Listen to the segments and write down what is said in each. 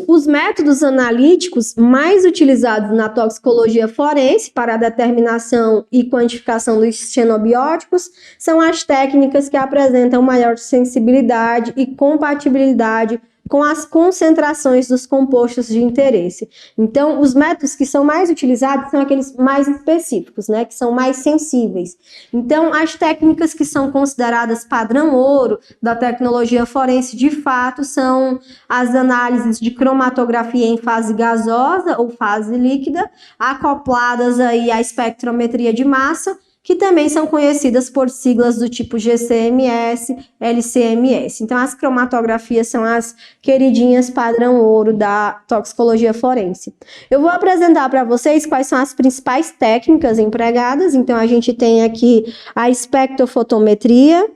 Os métodos analíticos mais utilizados na toxicologia forense para a determinação e quantificação dos xenobióticos são as técnicas que apresentam maior sensibilidade e compatibilidade com as concentrações dos compostos de interesse. Então, os métodos que são mais utilizados são aqueles mais específicos, né, que são mais sensíveis. Então, as técnicas que são consideradas padrão ouro da tecnologia forense, de fato, são as análises de cromatografia em fase gasosa ou fase líquida, acopladas aí à espectrometria de massa, que também são conhecidas por siglas do tipo GCMS, LCMS. Então, as cromatografias são as queridinhas padrão ouro da toxicologia forense. Eu vou apresentar para vocês quais são as principais técnicas empregadas. Então, a gente tem aqui a espectrofotometria,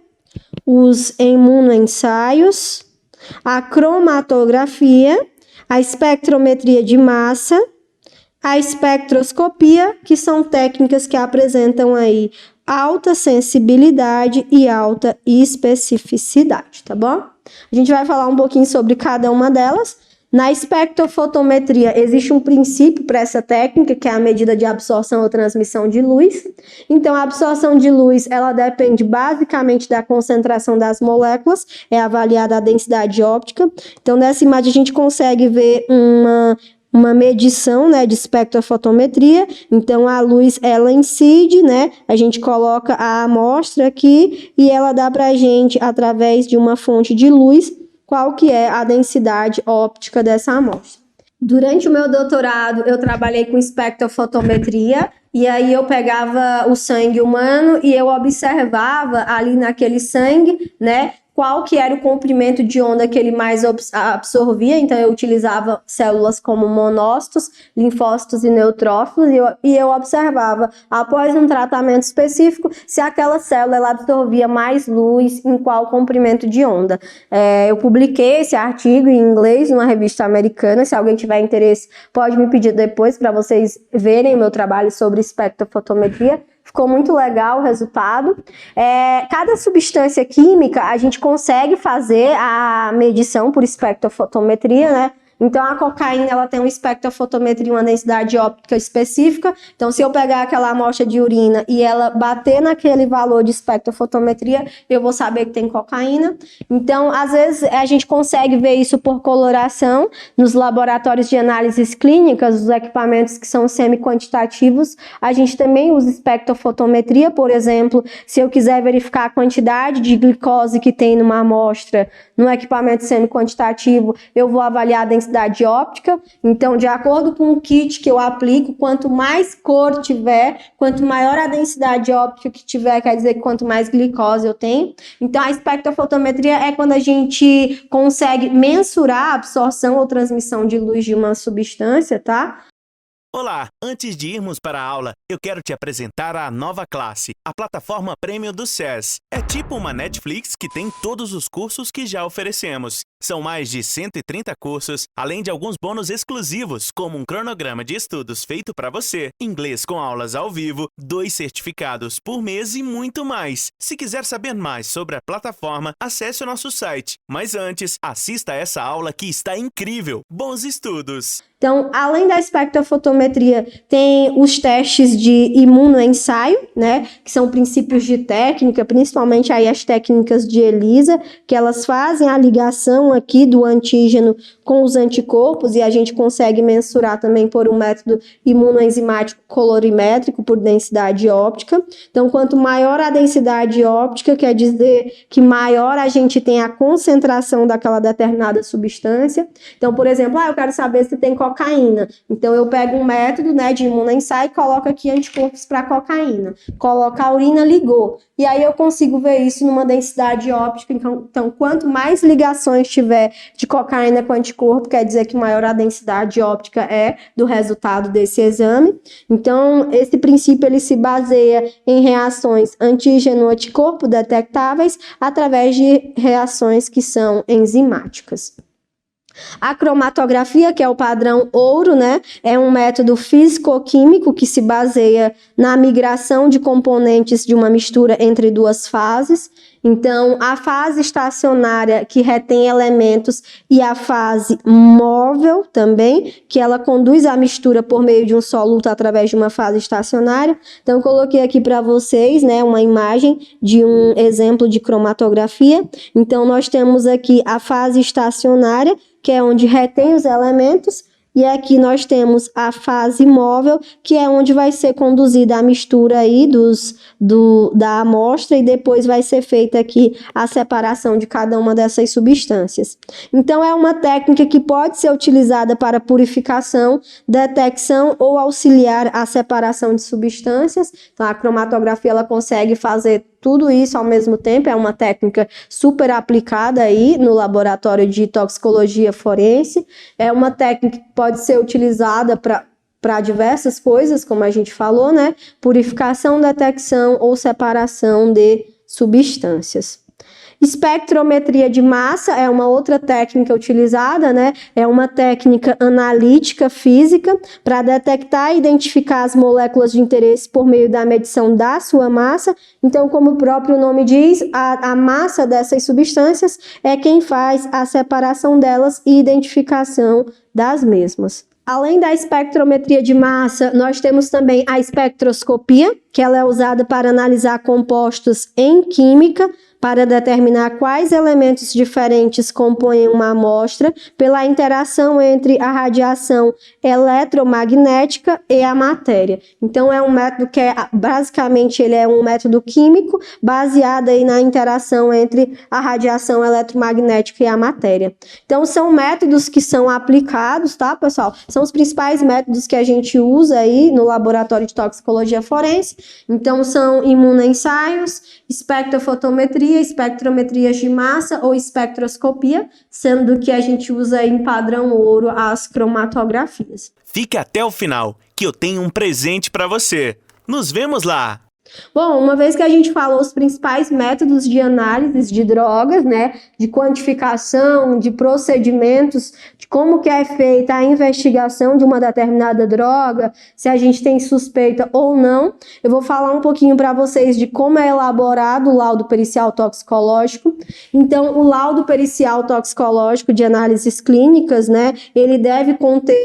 os imunoensaios, a cromatografia, a espectrometria de massa, a espectroscopia, que são técnicas que apresentam aí alta sensibilidade e alta especificidade, tá bom? A gente vai falar um pouquinho sobre cada uma delas. Na espectrofotometria, existe um princípio para essa técnica, que é a medida de absorção ou transmissão de luz. Então, a absorção de luz, ela depende basicamente da concentração das moléculas, é avaliada a densidade óptica. Então, nessa imagem, a gente consegue ver uma medição, né, de espectrofotometria. Então, a luz, ela incide, né, a gente coloca a amostra aqui e ela dá para a gente, através de uma fonte de luz, qual que é a densidade óptica dessa amostra. Durante o meu doutorado, eu trabalhei com espectrofotometria, e aí eu pegava o sangue humano e eu observava ali naquele sangue, né, qual que era o comprimento de onda que ele mais absorvia. Então, eu utilizava células como monócitos, linfócitos e neutrófilos, e eu observava, após um tratamento específico, se aquela célula ela absorvia mais luz em qual comprimento de onda. Eu publiquei esse artigo em inglês numa revista americana. Se alguém tiver interesse, pode me pedir depois para vocês verem meu trabalho sobre espectrofotometria. Ficou muito legal o resultado. Cada substância química, a gente consegue fazer a medição por espectrofotometria, né? Então, a cocaína, ela tem uma espectrofotometria, uma densidade óptica específica. Então, se eu pegar aquela amostra de urina e ela bater naquele valor de espectrofotometria, eu vou saber que tem cocaína. Então, às vezes, a gente consegue ver isso por coloração nos laboratórios de análises clínicas, os equipamentos que são semi-quantitativos. A gente também usa espectrofotometria, por exemplo, se eu quiser verificar a quantidade de glicose que tem numa amostra no equipamento semi-quantitativo, eu vou avaliar a densidade óptica. Então, de acordo com o kit que eu aplico, quanto mais cor tiver, quanto maior a densidade óptica que tiver, quer dizer que quanto mais glicose eu tenho. Então, a espectrofotometria é quando a gente consegue mensurar a absorção ou transmissão de luz de uma substância, tá? Olá! Antes de irmos para a aula, eu quero te apresentar a nova classe, a plataforma Premium do SES. É tipo uma Netflix que tem todos os cursos que já oferecemos. São mais de 130 cursos, além de alguns bônus exclusivos, como um cronograma de estudos feito para você, inglês com aulas ao vivo, 2 certificados por mês e muito mais. Se quiser saber mais sobre a plataforma, acesse o nosso site. Mas antes, assista a essa aula que está incrível. Bons estudos! Então, além da espectrofotometria, tem os testes de imunoensaio, né, que são princípios de técnica, principalmente aí as técnicas de ELISA, que elas fazem a ligação aqui do antígeno com os anticorpos, e a gente consegue mensurar também por um método imunoenzimático colorimétrico por densidade óptica. Então, quanto maior a densidade óptica, quer dizer que maior a gente tem a concentração daquela determinada substância. Então, por exemplo, eu quero saber se tem cocaína. Então, eu pego um método, né, de imunoensaio e coloco aqui anticorpos para cocaína. Coloco a urina, ligou. E aí eu consigo ver isso numa densidade óptica. Então, quanto mais ligações tiver de cocaína com anticorpo, quer dizer que maior a densidade óptica é do resultado desse exame. Então, esse princípio ele se baseia em reações antígeno-anticorpo detectáveis através de reações que são enzimáticas. A cromatografia, que é o padrão ouro, né, é um método físico-químico que se baseia na migração de componentes de uma mistura entre duas fases. Então, a fase estacionária, que retém elementos, e a fase móvel também, que ela conduz a mistura por meio de um soluto através de uma fase estacionária. Então, eu coloquei aqui para vocês, né, uma imagem de um exemplo de cromatografia. Então, nós temos aqui a fase estacionária, que é onde retém os elementos, e aqui nós temos a fase móvel, que é onde vai ser conduzida a mistura aí da amostra, e depois vai ser feita aqui a separação de cada uma dessas substâncias. Então, é uma técnica que pode ser utilizada para purificação, detecção ou auxiliar a separação de substâncias. Então, a cromatografia ela consegue fazer tudo isso ao mesmo tempo, é uma técnica super aplicada aí no laboratório de toxicologia forense, é uma técnica que pode ser utilizada para diversas coisas, como a gente falou, né? Purificação, detecção ou separação de substâncias. Espectrometria de massa é uma outra técnica utilizada, né? É uma técnica analítica física para detectar e identificar as moléculas de interesse por meio da medição da sua massa. Então, como o próprio nome diz, a massa dessas substâncias é quem faz a separação delas e identificação das mesmas. Além da espectrometria de massa, nós temos também a espectroscopia, que ela é usada para analisar compostos em química, para determinar quais elementos diferentes compõem uma amostra pela interação entre a radiação eletromagnética e a matéria. Então, é um método que basicamente ele é um método químico baseado aí na interação entre a radiação eletromagnética e a matéria. Então, são métodos que são aplicados, tá, pessoal? São os principais métodos que a gente usa aí no laboratório de toxicologia forense. Então, são imunoensaios, espectrofotometria, espectrometrias de massa ou espectroscopia, sendo que a gente usa em padrão ouro as cromatografias. Fique até o final, que eu tenho um presente para você. Nos vemos lá! Bom, uma vez que a gente falou os principais métodos de análise de drogas, né, de quantificação, de procedimentos, de como que é feita a investigação de uma determinada droga, se a gente tem suspeita ou não, eu vou falar um pouquinho para vocês de como é elaborado o laudo pericial toxicológico. Então, o laudo pericial toxicológico de análises clínicas, né, ele deve conter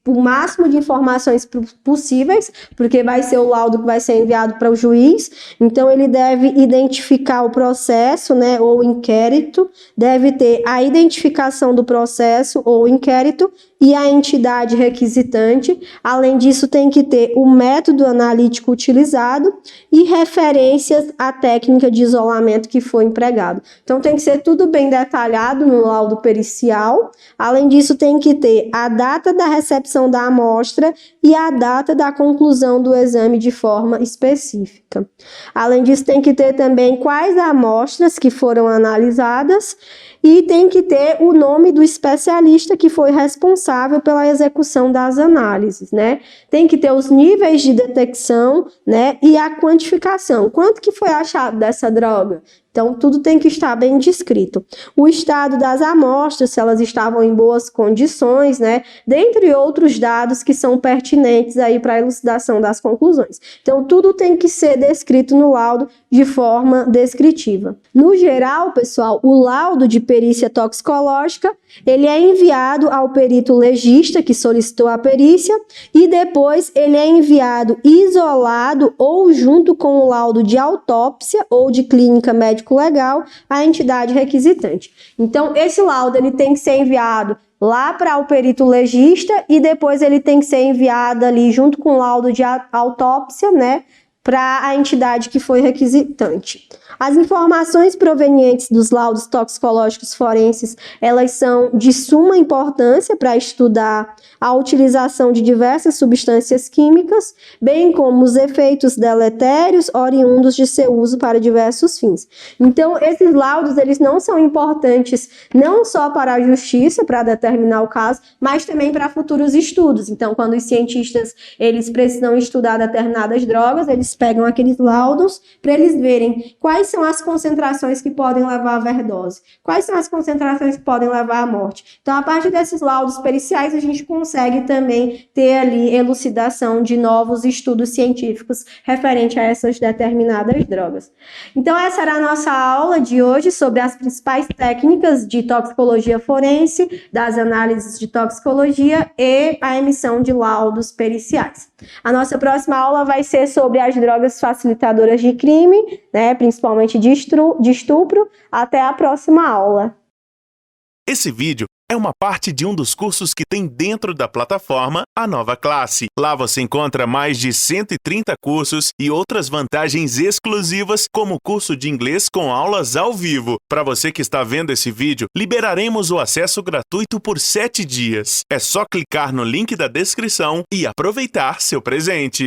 o máximo de informações possíveis, porque vai ser o laudo que vai ser enviado para o juiz. Então, ele deve identificar o processo, né, ou inquérito, deve ter a identificação do processo ou inquérito e a entidade requisitante. Além disso, tem que ter o método analítico utilizado e referências à técnica de isolamento que foi empregado. Então, tem que ser tudo bem detalhado no laudo pericial. Além disso, tem que ter a data da recepção da amostra e a data da conclusão do exame de forma específica. Além disso, tem que ter também quais amostras que foram analisadas e tem que ter o nome do especialista que foi responsável pela execução das análises, né? Tem que ter os níveis de detecção, né? E a quantificação. Quanto que foi achado dessa droga? Então, tudo tem que estar bem descrito. O estado das amostras, se elas estavam em boas condições, né? Dentre outros dados que são pertinentes aí para a elucidação das conclusões. Então, tudo tem que ser descrito no laudo de forma descritiva. No geral, pessoal, o laudo de perícia toxicológica, ele é enviado ao perito legista que solicitou a perícia e depois ele é enviado isolado ou junto com o laudo de autópsia ou de clínica médico-legal à entidade requisitante. Então, esse laudo ele tem que ser enviado lá para o perito legista e depois ele tem que ser enviado ali junto com o laudo de autópsia, né, para a entidade que foi requisitante. As informações provenientes dos laudos toxicológicos forenses, elas são de suma importância para estudar a utilização de diversas substâncias químicas, bem como os efeitos deletérios oriundos de seu uso para diversos fins. Então, esses laudos, eles não são importantes não só para a justiça, para determinar o caso, mas também para futuros estudos. Então, quando os cientistas, eles precisam estudar determinadas drogas, eles pegam aqueles laudos para eles verem quais são as concentrações que podem levar à overdose, quais são as concentrações que podem levar à morte. Então, a partir desses laudos periciais, a gente consegue também ter ali elucidação de novos estudos científicos referente a essas determinadas drogas. Então, essa era a nossa aula de hoje sobre as principais técnicas de toxicologia forense, das análises de toxicologia e a emissão de laudos periciais. A nossa próxima aula vai ser sobre as drogas facilitadoras de crime, né, principalmente de estupro. Até a próxima aula. Esse vídeo é uma parte de um dos cursos que tem dentro da plataforma A Nova Classe. Lá você encontra mais de 130 cursos e outras vantagens exclusivas, como o curso de inglês com aulas ao vivo. Para você que está vendo esse vídeo, liberaremos o acesso gratuito por 7 dias. É só clicar no link da descrição e aproveitar seu presente.